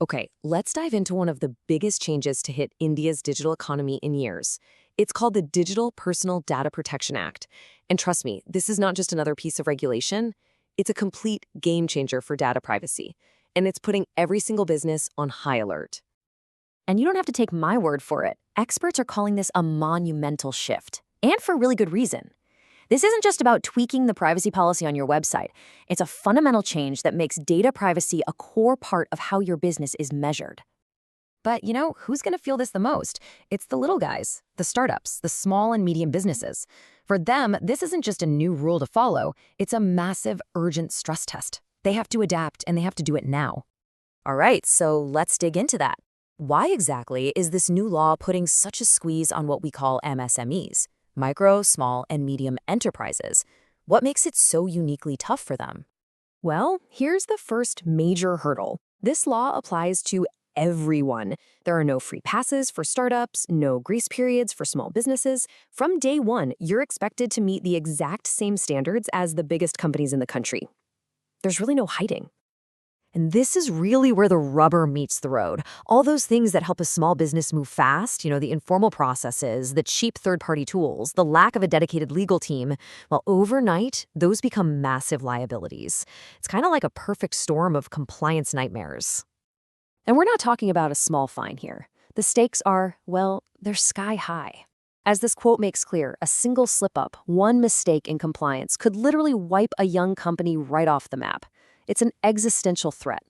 Okay, let's dive into one of the biggest changes to hit India's digital economy in years. It's called the Digital Personal Data Protection Act. And trust me, this is not just another piece of regulation, it's a complete game changer for data privacy. And it's putting every single business on high alert. And you don't have to take my word for it. Experts are calling this a monumental shift, and for really good reason. This isn't just about tweaking the privacy policy on your website. It's a fundamental change that makes data privacy a core part of how your business is measured. But who's going to feel this the most? It's the little guys, the startups, the small and medium businesses. For them, this isn't just a new rule to follow, it's a massive, urgent stress test. They have to adapt, and they have to do it now. All right, so let's dig into that. Why exactly is this new law putting such a squeeze on what we call MSMEs? Micro, small, and medium enterprises. What makes it so uniquely tough for them? Well, here's the first major hurdle. This law applies to everyone. There are no free passes for startups, no grace periods for small businesses. From day one, you're expected to meet the exact same standards as the biggest companies in the country. There's really no hiding. And this is really where the rubber meets the road. All those things that help a small business move fast, the informal processes, the cheap third-party tools, the lack of a dedicated legal team, well, overnight, those become massive liabilities. It's kind of like a perfect storm of compliance nightmares. And we're not talking about a small fine here. The stakes are, well, they're sky high. As this quote makes clear, a single slip-up, one mistake in compliance could literally wipe a young company right off the map. It's an existential threat.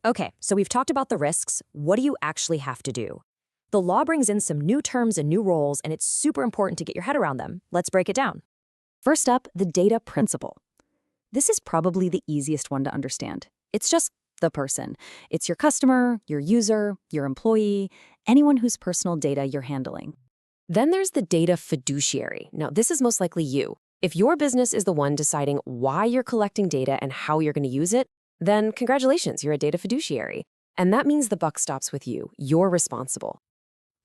Okay, so we've talked about the risks. What do you actually have to do? The law brings in some new terms and new roles, and it's super important to get your head around them. Let's break it down. First up, the data principle. This is probably the easiest one to understand. It's just the person. It's your customer, your user, your employee, anyone whose personal data you're handling. Then there's the data fiduciary. Now, this is most likely you. If your business is the one deciding why you're collecting data and how you're going to use it, then congratulations, you're a data fiduciary. And that means the buck stops with you. You're responsible.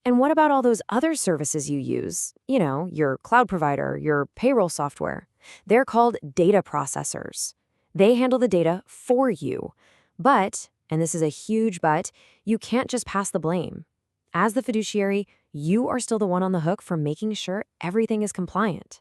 And what about all those other services you use? Your cloud provider, your payroll software. They're called data processors. They handle the data for you. But, and this is a huge but, you can't just pass the blame. As the fiduciary, you are still the one on the hook for making sure everything is compliant.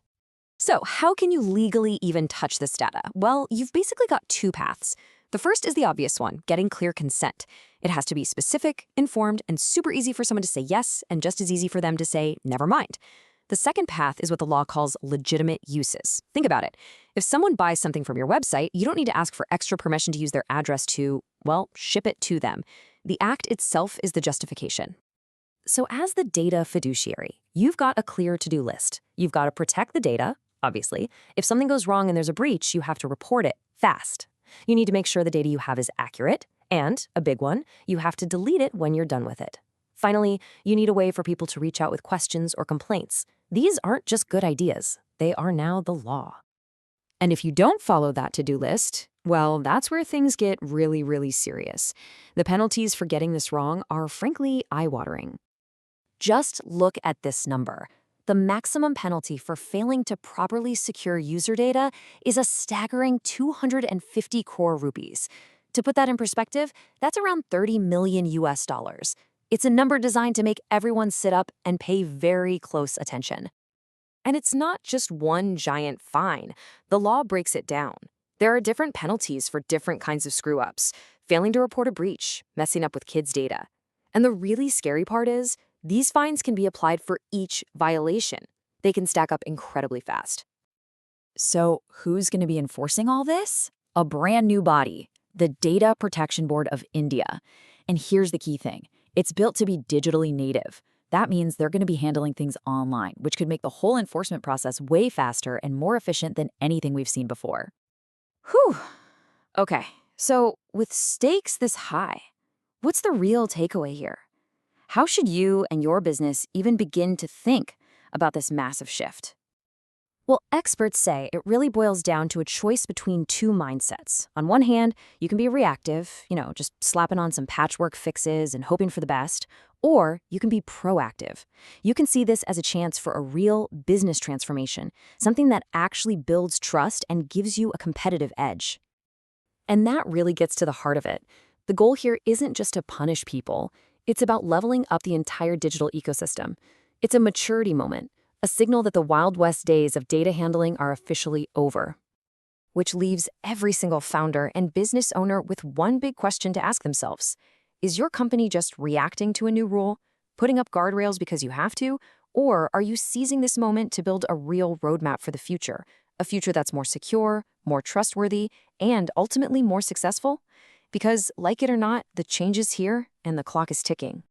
So how can you legally even touch this data? Well, you've basically got two paths. The first is the obvious one, getting clear consent. It has to be specific, informed, and super easy for someone to say yes, and just as easy for them to say, never mind. The second path is what the law calls legitimate uses. Think about it. If someone buys something from your website, you don't need to ask for extra permission to use their address to, well, ship it to them. The act itself is the justification. So as the data fiduciary, you've got a clear to-do list. You've got to protect the data, obviously. If something goes wrong and there's a breach, you have to report it fast. You need to make sure the data you have is accurate, and, a big one, you have to delete it when you're done with it. Finally, you need a way for people to reach out with questions or complaints. These aren't just good ideas. They are now the law. And if you don't follow that to-do list, well, that's where things get really, really serious. The penalties for getting this wrong are frankly eye-watering. Just look at this number. The maximum penalty for failing to properly secure user data is a staggering 250 crore rupees. To put that in perspective, that's around 30 million US dollars. It's a number designed to make everyone sit up and pay very close attention. And it's not just one giant fine. The law breaks it down. There are different penalties for different kinds of screw-ups, failing to report a breach, messing up with kids' data. And the really scary part is, these fines can be applied for each violation. They can stack up incredibly fast. So who's going to be enforcing all this? A brand new body, the Data Protection Board of India. And here's the key thing. It's built to be digitally native. That means they're going to be handling things online, which could make the whole enforcement process way faster and more efficient than anything we've seen before. Whew. Okay, so with stakes this high, what's the real takeaway here? How should you and your business even begin to think about this massive shift? Well, experts say it really boils down to a choice between two mindsets. On one hand, you can be reactive, just slapping on some patchwork fixes and hoping for the best, or you can be proactive. You can see this as a chance for a real business transformation, something that actually builds trust and gives you a competitive edge. And that really gets to the heart of it. The goal here isn't just to punish people, it's about leveling up the entire digital ecosystem. It's a maturity moment, a signal that the Wild West days of data handling are officially over. Which leaves every single founder and business owner with one big question to ask themselves. Is your company just reacting to a new rule, putting up guardrails because you have to, or are you seizing this moment to build a real roadmap for the future, a future that's more secure, more trustworthy, and ultimately more successful? Because, like it or not, the change is here and the clock is ticking.